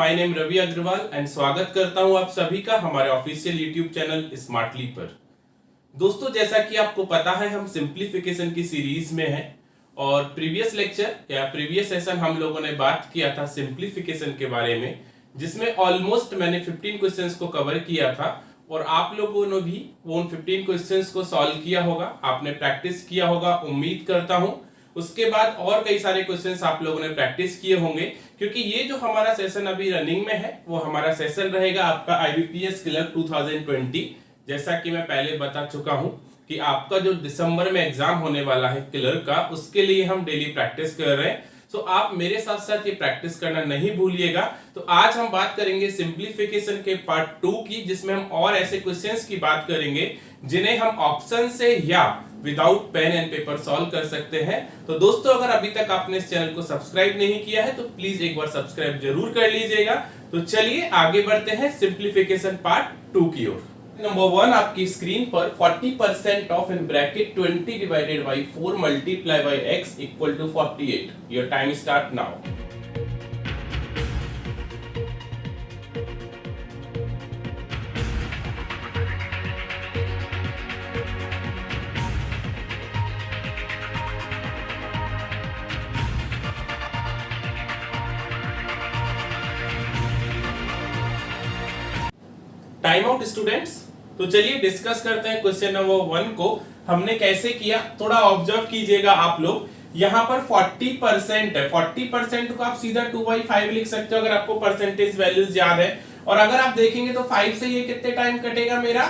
My name Ravi Agrawal and स्वागत करता हूं आप सभी का हमारे ऑफिशियल यूट्यूब चैनल स्मार्टली पर। दोस्तों, जैसा कि आपको पता है हम सिंप्लीफिकेशन की सीरीज में हैं और प्रीवियस लेक्चर या प्रीवियस सेशन हम लोगों ने बात किया था सिंप्लीफिकेशन के बारे में, जिसमें ऑलमोस्ट मैंने 15 क्वेश्चंस को कवर किया था और आप लोगों ने भी उन 15 क्वेश्चंस को सॉल्व किया होगा, आपने प्रैक्टिस किया होगा उम्मीद करता हूं। उसके बाद और कई सारे क्वेश्चंस आप लोगों ने प्रैक्टिस किए होंगे, क्योंकि ये जो हमारा सेशन अभी रनिंग में है वो हमारा सेशन रहेगा आपका आईबीपीएस क्लर्क 2020। जैसा कि मैं पहले बता चुका हूं कि आपका जो दिसंबर में एग्जाम होने वाला है क्लर्क का, उसके लिए हम डेली प्रैक्टिस कर रहे हैं। तो आप मेरे साथ साथ ये प्रैक्टिस करना नहीं भूलिएगा। तो आज हम बात करेंगे सिंप्लीफिकेशन के पार्ट 2 की, जिसमें हम और ऐसे क्वेश्चंस की बात करेंगे जिन्हें हम ऑप्शन से या without pen and paper solve कर सकते हैं। तो दोस्तों, अगर अभी तक आपने इस चैनल को सब्सक्राइब नहीं किया है तो प्लीज एक बार सब्सक्राइब जरूर कर लीजिएगा। तो चलिए आगे बढ़ते हैं सिंप्लीफिकेशन पार्ट 2 की ओर। नंबर 1 आपकी स्क्रीन पर 40% of in bracket 20 divided by 4 multiply by x equal to 48। Your time start now. Time out students. तो चलिए डिस्कस करते हैं क्वेश्चन नंबर 1 को हमने कैसे किया। थोड़ा ऑब्जर्व कीजिएगा आप लोग, यहाँ पर 40% है। 40% को आप सीधा 2/5 लिख सकते हो अगर आपको परसेंटेज वैल्यूज याद है। और अगर आप देखेंगे तो 5 से ये कितने टाइम कटेगा मेरा,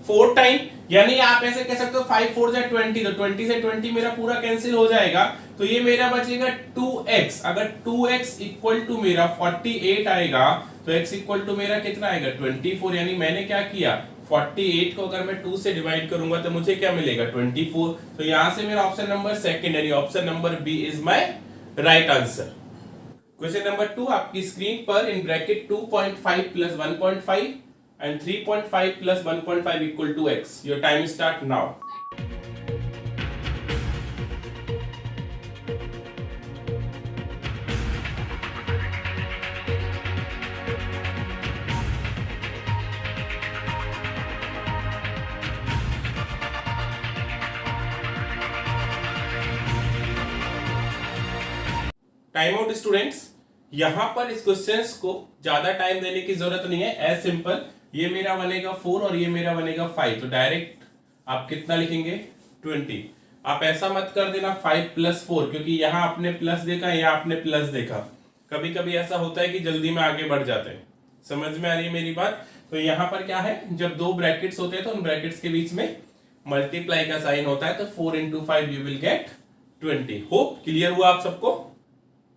4 टाइम। यानी आप ऐसे कह सकते हो 5 4 जा 20, तो 20 से 20 मेरा पूरा कैंसिल हो जाएगा। तो ये मेरा बचेगा 2x। अगर 2x इक्वल टू मेरा 48 आएगा तो x इक्वल टू मेरा कितना आएगा 24। यानी मैंने क्या किया, 48 को अगर मैं 2 से डिवाइड करूंगा तो मुझे क्या मिलेगा 24। तो यहां से मेरा ऑप्शन नंबर सेकंड यानी option number B is my right answer. Question number 2 आपकी स्क्रीन पर in bracket 2.5 plus 1.5 and 3.5 plus 1.5 equal to x. Your time start now. Time out students. यहां पर इस क्वेश्चंस को ज्यादा टाइम देने की जरूरत नहीं है। एज सिंपल, ये मेरा बनेगा 4 और ये मेरा बनेगा 5। तो डायरेक्ट आप कितना लिखेंगे 20। आप ऐसा मत कर देना 5 + 4, क्योंकि यहां आपने प्लस देखा, यहां आपने प्लस देखा। कभी कभी ऐसा होता है कि जल्दी में आगे बढ़ जाते हैं। समझ में आ रही है मेरी बात। तो यहां पर क्या है, जब 2 ब्रैकेट्स होते हैं तो उन ब्रैकेट्स के बीच में मल्टीप्लाई का साइन होता है। तो 4 × 5 you will gate 20। Hope clear हुआ आप सबको।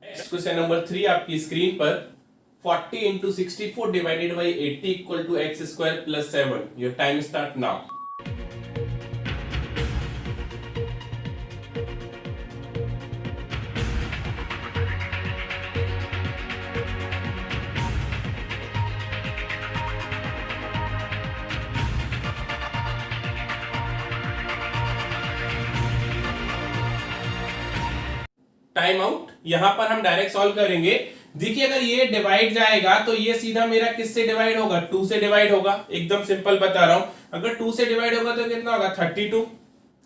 क्वेश्चन नंबर 3 आपकी स्क्रीन पर 40 into 64 divided by 80 equal to x square plus 7. Your time start now. Time out. यहां पर हम डायरेक्ट सॉल्व करेंगे। देखिए, अगर ये डिवाइड जाएगा तो ये सीधा मेरा किससे डिवाइड होगा, 2 से डिवाइड होगा। एकदम सिंपल बता रहा हूं, अगर 2 से डिवाइड होगा तो कितना होगा 32।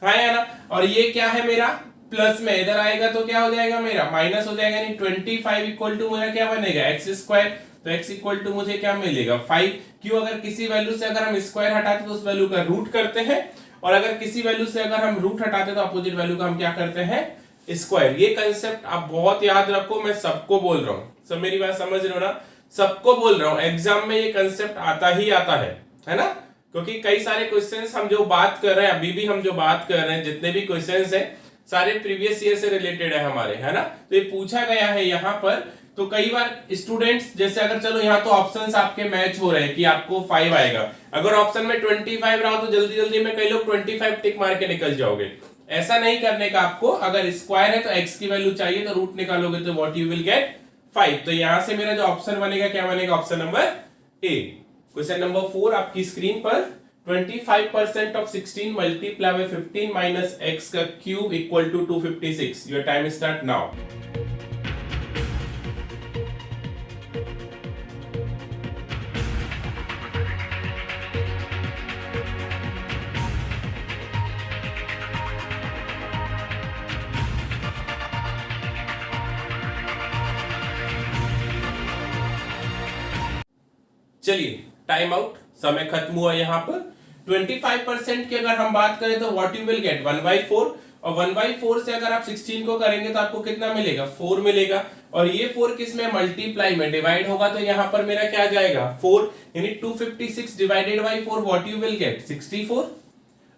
हाँ या ना। और ये क्या है मेरा प्लस में, इधर आएगा तो क्या हो जाएगा मेरा माइनस हो जाएगा। यानी 25 इक्वल टू मेरा क्या बनेगा x²। तो x इक्वल टू मुझे क्या मिलेगा 5। क्यों, अगर किसी वैल्यू से अगर हम स्क्वायर हटाते तो उस वैल्यू का रूट करते हैं, और अगर किसी वैल्यू से अगर हम रूट हटाते तो अपोजिट वैल्यू का हम क्या करते हैं स्क्वायर। ये कंसेप्ट आप बहुत याद रखो। मैं सबको बोल रहा हूं, सब मेरी बात समझ रहे हो ना, सबको बोल रहा हूं। एग्जाम में ये कंसेप्ट आता ही आता है ना। क्योंकि कई सारे क्वेश्चंस हम जो बात कर रहे हैं, अभी भी हम जो बात कर रहे हैं, जितने भी क्वेश्चंस हैं सारे प्रीवियस ईयर से रिलेटेड है हमारे, है ना। तो ये पूछा गया है यहाँ पर। तो कई बार स्टूडेंट्स, जैसे अगर चलो यहाँ तो ऑप्शंस आपके मैच हो रहे हैं कि आपको 5 आएगा। अगर ऑप्शन में 25 रहा तो जल्दी जल्दी में कई लोग 25 टिक मार के निकल जाओगे। ऐसा नहीं करने का आपको। अगर स्क्वायर है तो x की वैल्यू चाहिए तो रूट निकालोगे तो व्हाट यू विल गेट 5। तो यहां से मेरा जो ऑप्शन बनेगा क्या बनेगा, option number A. Question number 4 आपकी स्क्रीन पर 25% of 16 multiply by 15 minus x का cube equal to 256. Your time start now. चलिए टाइम आउट, समय खत्म हुआ। यहाँ पर 25% की अगर हम बात करें तो व्हाट यू विल गेट 1/4, और 1/4 से अगर आप 16 को करेंगे तो आपको कितना मिलेगा 4 मिलेगा, और ये 4 किस में मल्टीप्लाई में डिवाइड होगा, तो यहाँ पर मेरा क्या जाएगा 4, यानी 256 divided by 4 what you will gate 64।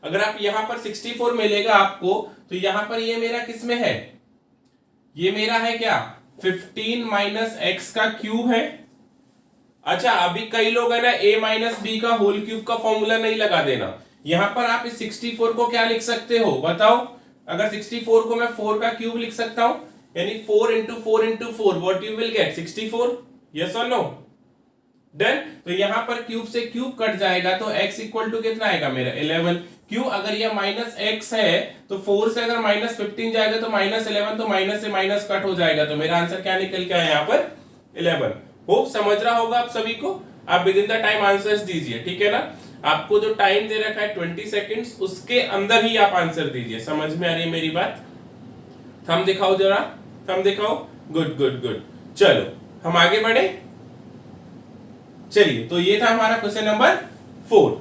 अगर आप यहाँ पर 64 मिलेगा आपको, तो यहाँ पर ये मेरा किस में है, ये मेरा है क्या 15 माइनस एक्स का क्यूब है। अच्छा अभी कई लोग है ना a माइनस बी का होल क्यूब का फॉर्मूला नहीं लगा देना, यहां पर आप इस 64 को क्या लिख सकते हो बताओ, अगर 64 को मैं 4 का क्यूब लिख सकता हूं, यानी 4 into 4 into 4 what you will gate 64, yes और नो, डन। तो यहां पर क्यूब से क्यूब कट जाएगा तो x इक्वल टू कितना आएगा मेरा 11, क्यों, अगर ये माइनस एक्स है तो 4 से अगर माइनस 15 जाएगा तो माइनस 11, तो माइनस से माइनस कट हो जाएगा, तो मेरा आंसर क्या निकल के आया यहाँ पर 11। होप समझ रहा होगा आप सभी को, आप with in the time answers दीजिए, ठीक है ना। आपको जो टाइम दे रखा है 20 सेकंड्स, उसके अंदर ही आप आंसर दीजिए। समझ में आ रही है मेरी बात, थंब दिखाओ जरा, थंब दिखाओ, गुड गुड गुड। चलो हम आगे बढ़े, चलिए तो ये था हमारा क्वेश्चन नंबर 4।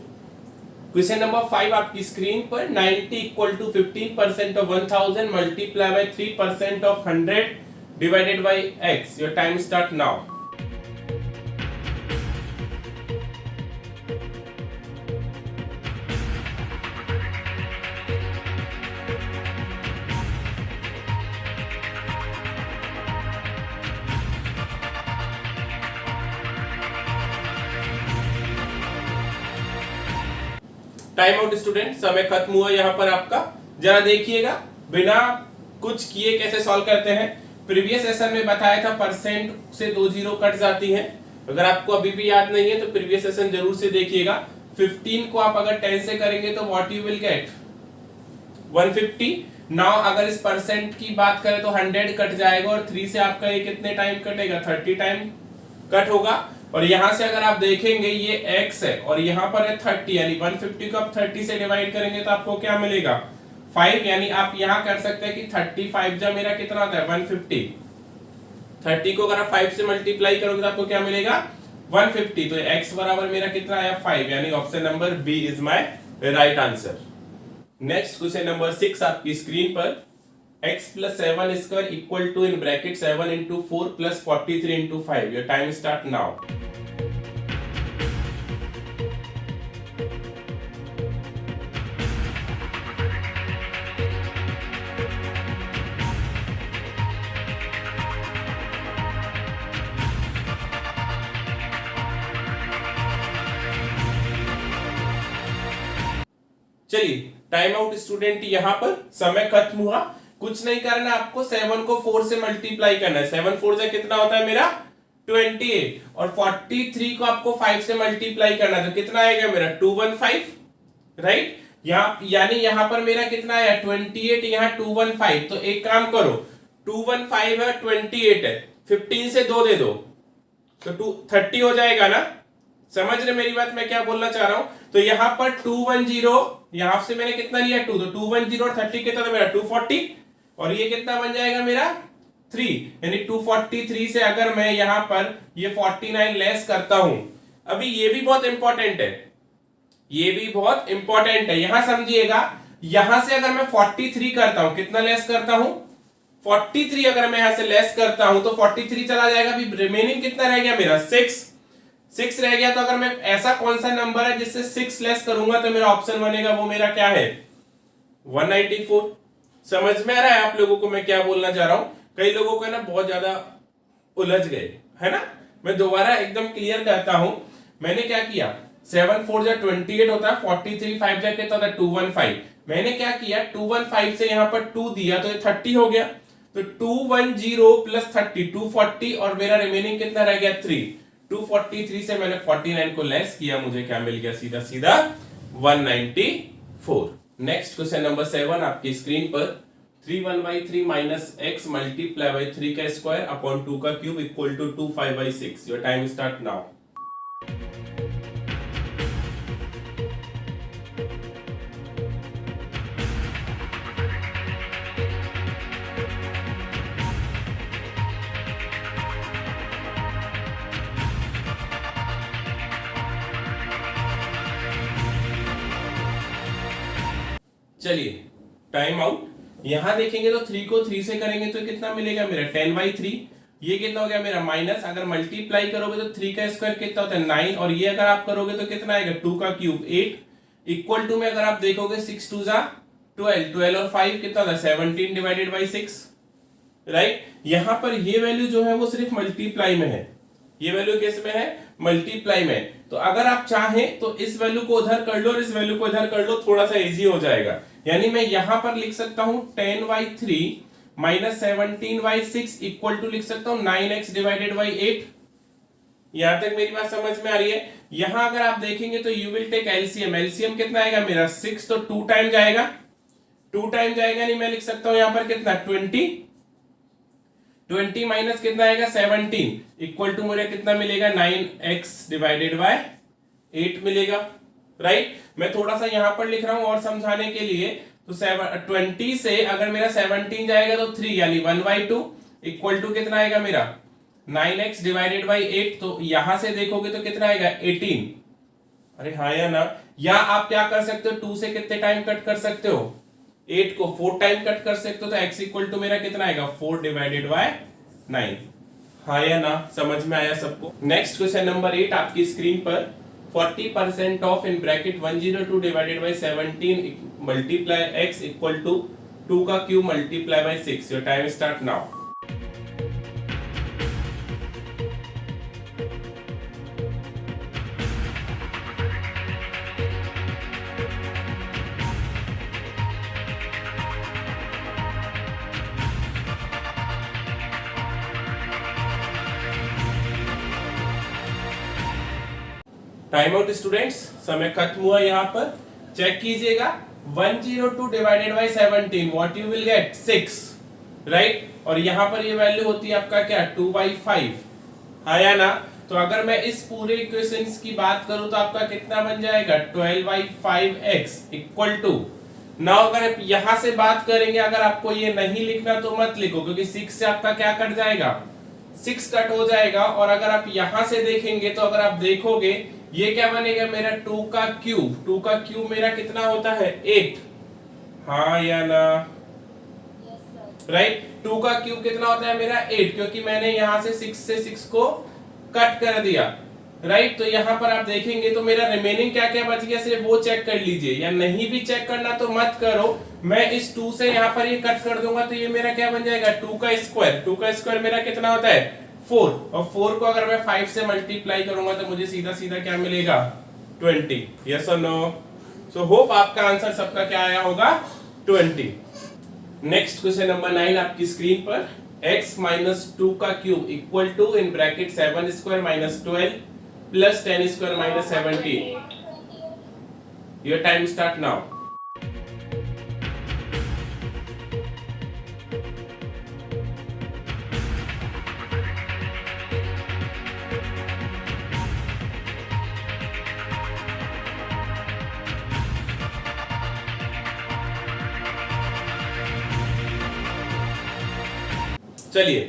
क्वेश्चन नंबर 5 आपकी स्क्रीन पर, 90 equal to 15% of 1000 multiply by 3% of 100 divided by x। Your time start now. Time out student, समय खत्म हुआ यहाँ पर आपका। जरा देखिएगा बिना कुछ किए कैसे सॉल्व करते हैं। प्रीवियस सेशन में बताया था परसेंट से 2 जीरो कट जाती है, अगर आपको अभी भी याद नहीं है तो प्रीवियस सेशन जरूर से देखिएगा। 15 को आप अगर 10 से करेंगे तो what you will gate 150। Now अगर इस परसेंट की बात करें तो 100 कट जाएगा, और 3 से आपका ये कितने टाइम कटेगा 30 टाइम कट होगा। और यहां से अगर आप देखेंगे ये x है और यहां पर है 30, यानी 150 को आप 30 से डिवाइड करेंगे तो आपको क्या मिलेगा 5, यानी आप यहां कर सकते हैं कि 35 जा मेरा कितना आता है 150। 30 को अगर आप 5 से मल्टीप्लाई करोगे तो आपको क्या मिलेगा 150, तो x बराबर मेरा कितना आया 5, यानी option number B is my right answer. Next question number 6 आपकी स्क्रीन पर, x plus 7 square equal to in bracket 7 into 4 plus 43 into 5. Your time start now. चलिए टाइम आउट स्टूडेंट, यहां पर समय खत्म हुआ, कुछ नहीं करना आपको, 7 को 4 से मल्टीप्लाई करना है। 7 4 से कितना होता है मेरा 28, और 43 को आपको 5 से मल्टीप्लाई करना है, तो कितना आएगा मेरा 215, राइट। यानी यहां पर मेरा कितना आया 28, यहाँ 215, तो एक काम करो 215 है 28 है, 15 से 2 दे दो तो 30 हो जाएगा ना। समझ रहे मेरी बात, मैं क्या बोलना चाह रहा हूं। तो यहां पर 210, यहां से मैंने कितना लिया 2, तो 210 और 30 कितना था मेरा 240, और ये कितना बन जाएगा मेरा 3, यानी 243 से अगर मैं यहां पर ये 49 लेस करता हूं। अभी ये भी बहुत इंपॉर्टेंट है, ये भी बहुत इंपॉर्टेंट है, यहां समझिएगा। यहां से अगर मैं 43 करता हूं, कितना लेस करता हूं 43, अगर मैं यहां से लेस करता हूं तो 43 चला जाएगा, अभी रिमेनिंग कितना रह गया मेरा 6 रह गया। तो अगर मैं ऐसा कौन सा नंबर है जिससे 6 लेस करूंगा तो मेरा ऑप्शन बनेगा, वो मेरा क्या है 194। समझ में आ रहा है आप लोगों को मैं क्या बोलना चाह रहा हूं। कई लोगों को ना बहुत ज्यादा उलझ गए है ना, मैं दोबारा एकदम क्लियर करता हूं। मैंने क्या किया 7 4 जा 28 होता है, 43 5 जा कितना होता है 215। मैंने क्या किया 215 से यहां पर 2 दिया तो ये 30 हो गया, तो 210 प्लस 30 240, और मेरा रिमेनिंग कितना रह गया 3। 243 से मैंने 49 को लेस किया, मुझे क्या मिल गया सीधा सीधा 194। नेक्स्ट क्वेश्चन नंबर 7 आपकी स्क्रीन पर, 3/3 माइनस एक्स मल्टीप्लाई बाई 3 का स्क्वायर अपॉन 2 का cube equal to 2/5/6। Your time start now. चलिए टाइम आउट, यहां देखेंगे तो 3 को 3 से करेंगे तो कितना मिलेगा मेरा 10/3। ये कितना हो गया मेरा माइनस, अगर मल्टीप्लाई करोगे तो 3 का स्क्वायर कितना होता है 9, और ये अगर आप करोगे तो कितना आएगा 2 का क्यूब 8, इक्वल टू में अगर आप देखोगे 6 2 जा 12, 12 और 5 कितना होता है 17 डिवाइडेड बाई 6, राइट। यहां पर ये वैल्यू जो है वो सिर्फ मल्टीप्लाई में है, ये वैल्यू किस में है मल्टीप्लाई में। तो अगर आप चाहें तो इस वैल्यू को उधर कर लो और इस वैल्यू को इधर कर लो, थोड़ा सा इजी हो जाएगा। यानी मैं यहां पर लिख सकता हूं 10/3 माइनस 17/6 इक्वल टू लिख सकता हूं 9x डिवाइडेड बाई 8। यहां तक मेरी बात समझ में आ रही है। यहां अगर आप देखेंगे तो you will take LCM, LCM कितना आएगा मेरा 6, तो 2 टाइम जाएगा, 2 टाइम जाएगा, नहीं मैं लिख सकता हूं यहां पर कितना 20 माइनस कितना आएगा 17 इक्वल टू मुझे कितना मिलेगा 9x डिवाइडेड बाय 8 मिलेगा, राइट। मैं थोड़ा सा यहां पर लिख रहा हूं और समझाने के लिए, तो 20 से अगर मेरा 17 जाएगा तो 3 यानी 1/2 इक्वल टू कितना आएगा मेरा 9x डिवाइडेड बाई 8। तो यहां से देखोगे तो कितना आएगा 18। अरे हाँ या ना, या आप क्या कर सकते हो 2 से कितने टाइम कट कर सकते हो 8 को 4 टाइम कट कर सकते हो, तो x इक्वल टू मेरा कितना आएगा 4 डिवाइडेड बाय 9। हाँ या ना, समझ में आया सबको। नेक्स्ट क्वेश्चन नंबर 8 आपकी स्क्रीन पर, 40% of in bracket 102 divided by 17 multiply x equal to 2 का cube multiply by 6। Your time start now. Time out students, समय खत्म हुआ। यहाँ पर चेक कीजिएगा 102 divided by 17 what you will get 6, right. और यहाँ पर ये वैल्यू होती है आपका क्या 2/5, हाँ या ना। तो अगर मैं इस पूरे इक्वेशंस की बात करूं तो आपका कितना बन जाएगा 12/5x इक्वल टू। नाउ अगर आप यहां से बात करेंगे, अगर आपको ये नहीं लिखना तो मत लिखो, क्योंकि 6 से आपका क्या कट जाएगा 6 कट हो जाएगा। और अगर आप यहां से देखेंगे तो अगर आप देखोगे ये क्या बनेगा मेरा 2 का क्यूब, 2 का क्यूब मेरा कितना होता है 8, हाँ या ना, राइट। 2 का क्यूब कितना होता है मेरा 8, क्योंकि मैंने यहां से 6 से 6 को कट कर दिया, राइट। तो यहां पर आप देखेंगे तो मेरा रिमेनिंग क्या क्या बच गया, सिर्फ वो चेक कर लीजिए, या नहीं भी चेक करना तो मत करो। मैं इस 2 से यहां पर ये कट कर दूंगा तो ये मेरा क्या बन जाएगा 2 का स्क्वायर, 2 का स्क्वायर मेरा कितना होता है 4, और 4 को अगर मैं 5 से मल्टीप्लाई करूंगा तो मुझे सीधा सीधा क्या मिलेगा 20। यस और नो। सो होप आपका आंसर सबका क्या आया होगा 20। नेक्स्ट क्वेश्चन नंबर 9 आपकी स्क्रीन पर, x माइनस 2 का cube equal to in bracket 7 square minus 12 plus 10 square minus 17। Your time start now. चलिए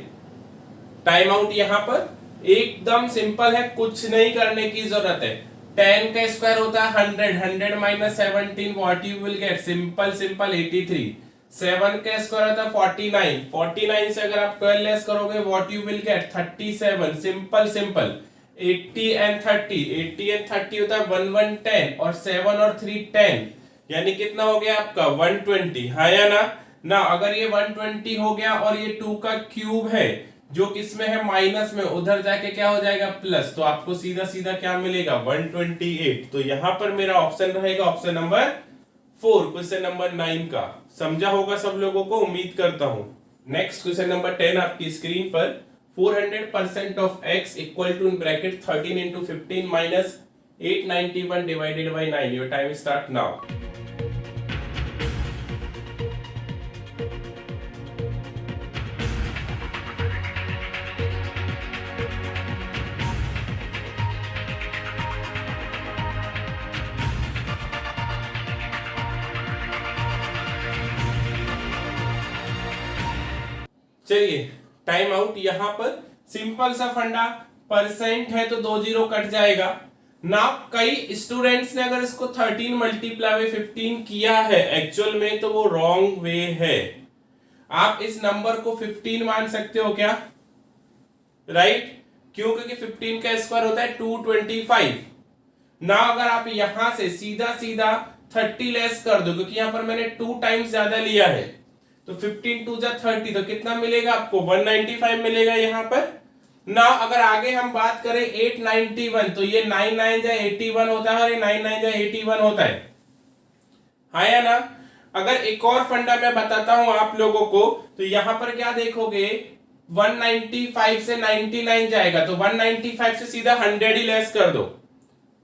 टाइम आउट। यहां पर एकदम सिंपल है, कुछ नहीं करने की जरूरत है। 10 का स्क्वायर होता है 100, 100 minus 17 what you will gate simple simple 83। 7 का स्क्वायर होता है 49, 49 से अगर आप 12 लेस करोगे what you will gate 37, simple simple. 80 and 30, 80 and 30 होता है 1110, और 7 और 3 10, यानी कितना हो गया आपका 120, हाँ या ना। ना अगर ये 120 हो गया और ये 2 का क्यूब है जो किसमें है माइनस में, उधर जाके क्या हो जाएगा प्लस, तो आपको सीधा सीधा क्या मिलेगा 128। तो यहां पर मेरा ऑप्शन रहेगा ऑप्शन नंबर 4, क्वेश्चन नंबर 9 का। समझा होगा सब लोगों को, उम्मीद करता हूं। नेक्स्ट क्वेश्चन नंबर 10 आपकी स्क्रीन पर, 400% of x equal to in bracket 13 into 15 minus 891 divided by 9। Your time start now. चलिए टाइम आउट। यहां पर सिंपल सा फंडा, परसेंट है तो 2 जीरो कट जाएगा, ना कई स्टूडेंट्स ने अगर इसको 13 मल्टीप्लाई बाय 15 किया है एक्चुअल में, तो वो रॉन्ग वे है। आप इस नंबर को 15 मान सकते हो क्या? राइट, क्यों? क्योंकि 15 का स्क्वायर होता है 225 ना। अगर आप यहां से सीधा सीधा 30 लेस कर दो, क्योंकि यहां पर मैंने 2 टाइम्स ज्यादा लिया है, तो 15 2 जा 30, तो कितना मिलेगा आपको? 195 मिलेगा यहां पर ना। अगर आगे हम बात करें 891, तो ये 9 9 जा 81 होता है और ये 9 9 जा 81 होता है, हाँ या ना? अगर एक और फंडा मैं बताता हूं आप लोगों को, तो यहां पर क्या देखोगे, 195 से 99 जाएगा, तो 195 से सीधा 100 ही लेस कर दो,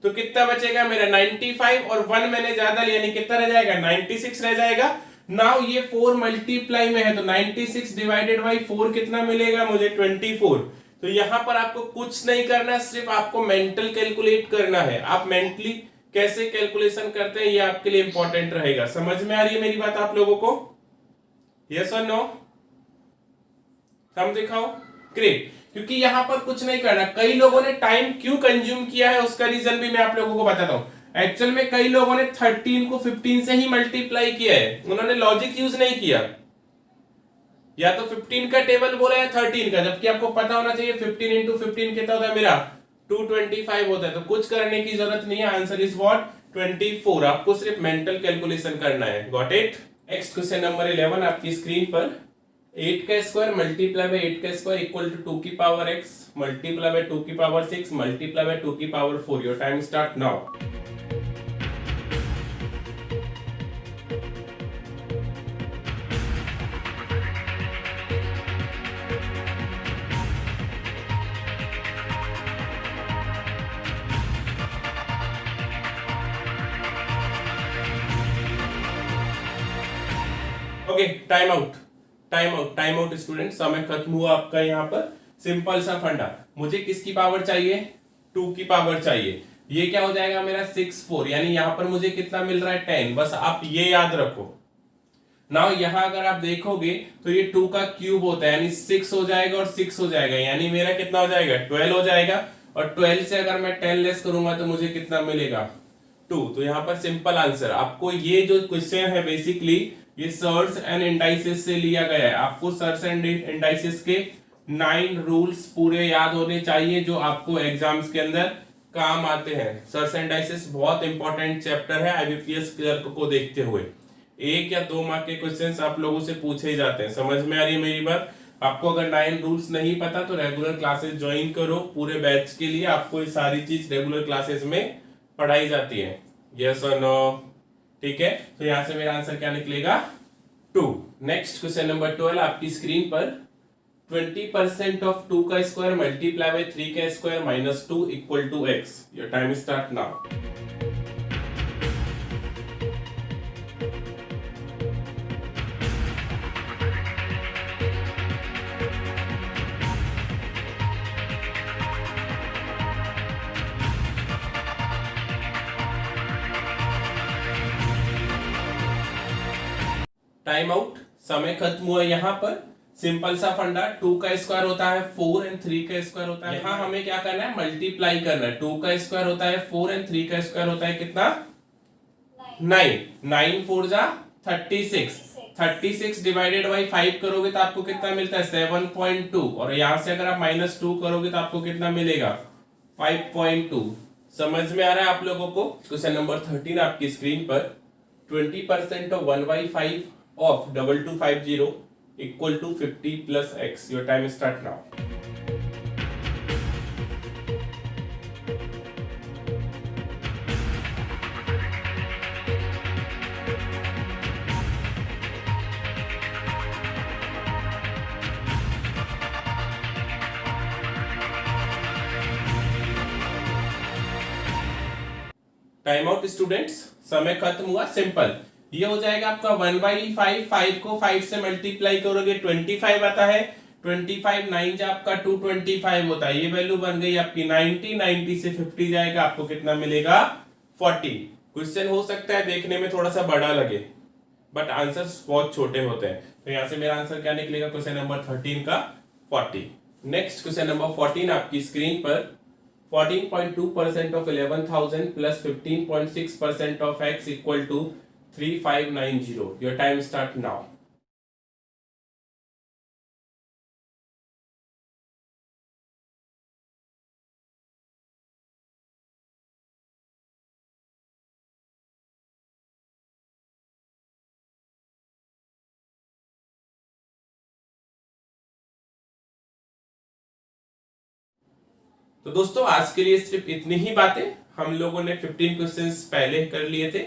तो कितना बचेगा मेरा? 95 और 1 मैंने ज्यादा लिया, नहीं कितना रह जाएगा? 96 रह जाएगा। नाउ ये 4 मल्टीप्लाई में है, तो 96 डिवाइडेड बाई 4 कितना मिलेगा मुझे? 24। तो यहां पर आपको कुछ नहीं करना, सिर्फ आपको मेंटल कैलकुलेट करना है। आप मेंटली कैसे कैलकुलेशन करते हैं ये आपके लिए इंपॉर्टेंट रहेगा। समझ में आ रही है मेरी बात आप लोगों को? यस और नो? हम दिखाओ। ग्रेट। क्योंकि यहां पर कुछ नहीं करना। कई लोगों ने टाइम क्यों कंज्यूम किया है उसका रीजन भी मैं आप लोगों को बताता हूं। एक्चुअल में कई लोगों ने 13 को 15 से ही मल्टीप्लाई किया है, उन्होंने लॉजिक यूज नहीं किया। या तो 15 का टेबल बोला या 13 का, जबकि आपको पता होना चाहिए 15 इंटू 15 कितना होता है मेरा? 225 होता है। तो कुछ करने की जरूरत नहीं है, आंसर इज व्हाट? 24। आपको सिर्फ मेंटल कैलकुलेशन करना है। Got it? Next question number 11 आपकी स्क्रीन पर। 8 का स्क्वायर मल्टीप्लाई बाय 8 का स्क्वायर इक्वल टू 2 की पावर x मल्टीप्लाई बाय 2 की पावर 6 मल्टीप्लाई बाय 2 की power 4। Your time start now. Okay, time out, time out, time out student. समय खत्म हुआ आपका। यहाँ पर सिंपल सा फंडा, मुझे किसकी पावर चाहिए? 2 की पावर चाहिए। ये क्या हो जाएगा मेरा? 6 4, यानी यहाँ पर मुझे कितना मिल रहा है? 10। बस आप ये याद रखो। नाउ यहाँ अगर आप देखोगे तो ये 2 का क्यूब होता है, यानी 6 हो जाएगा और 6 हो जाएगा, यानी मेरा कितना हो जाएगा? 12 हो जाएगा। और 12 से अगर मैं 10 लेस करूंगा तो मुझे कितना मिलेगा? 2। तो यहाँ पर सिंपल आंसर। आपको ये जो क्वेश्चन है बेसिकली ये सर्स एंड इंडाइसेस से लिया गया है। आपको सर्स एंड इंडाइसेस के 9 रूल्स पूरे याद होने चाहिए जो आपको एग्जाम्स के अंदर काम आते हैं। सर्स एंड इंडाइसेस बहुत इंपॉर्टेंट चैप्टर है आईबीपीएस क्लर्क को देखते हुए। 1 या 2 मार्क के क्वेश्चंस आप लोगों से पूछे ही जाते हैं। समझ में आ रही है मेरी बात? आपको अगर 9 रूल्स नहीं पता तो रेगुलर क्लासेस ज्वाइन करो। पूरे बैच के लिए आपको ये सारी चीज रेगुलर क्लासेस में पढ़ाई जाती है। यस और नो? ठीक है, तो यहां से मेरा आंसर क्या निकलेगा? 2। नेक्स्ट क्वेश्चन नंबर 12 आपकी स्क्रीन पर। 20% ऑफ 2 का स्क्वायर मल्टीप्लाई बाय 3 का square minus 2 equal to x। Your time start now. Time out, समय खत्म हुआ। यहाँ पर सिंपल सा फंडा, 2 का स्क्वायर होता है 4 एंड 3 का स्क्वायर होता है। यहाँ हमें क्या करना है? मल्टीप्लाई करना है। 2 का स्क्वायर होता है 4 एंड 3 का स्क्वायर होता है कितना? 9। 9 4 जा 36। 36 डिवाइडेड बाई 5 करोगे तो आपको कितना मिलता है? 7.2। और यहां से अगर आप -2 करोगे तो आपको कितना मिलेगा? 5.2। समझ में आ रहा है आप लोगों को? क्वेश्चन नंबर 13 आपकी स्क्रीन पर। 20% of 1/5 of 2250 equal to 50 plus x. Your time start now. Time out students, समय खत्म हुआ। सिंपल ये हो जाएगा आपका 1/5। 5 को 5 से मल्टीप्लाई करोगे 25 आता है। 25 9 जा आपका 225 होता है। ये वैल्यू बन गई आपकी 90। 90 से 50 जाएगा, आपको कितना मिलेगा? 40। क्वेश्चन हो सकता है देखने में थोड़ा सा बड़ा लगे बट आंसर्स बहुत छोटे होते हैं। तो यहां से मेरा आंसर क्या निकलेगा? क्वेश्चन नंबर 13 का 40। नेक्स्ट क्वेश्चन नंबर 14 आपकी स्क्रीन पर। 14.2% of 11,000 plus 15.6% of x equal to 3590. Your time start now. तो दोस्तों आज के लिए सिर्फ इतनी ही बातें। हम लोगों ने 15 क्वेश्चंस पहले कर लिए थे,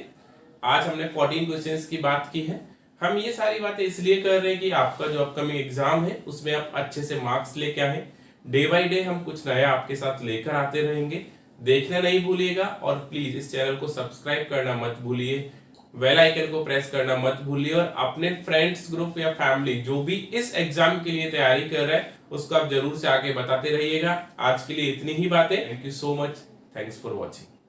आज हमने 14 क्वेश्चंस की बात की है। हम ये सारी बातें इसलिए कर रहे हैं कि आपका जो अपकमिंग एग्जाम है उसमें आप अच्छे से मार्क्स लेके आए। डे बाय डे हम कुछ नया आपके साथ लेकर आते रहेंगे, देखना नहीं भूलिएगा। और प्लीज इस चैनल को सब्सक्राइब करना मत भूलिए, बेल आइकन को प्रेस करना मत भूलिए, और अपने फ्रेंड्स ग्रुप या फैमिली जो भी इस एग्जाम के लिए तैयारी कर रहा है उसको आप जरूर से आगे बताते रहिएगा। आज के लिए इतनी ही बातें। Thank you so much, thanks for watching.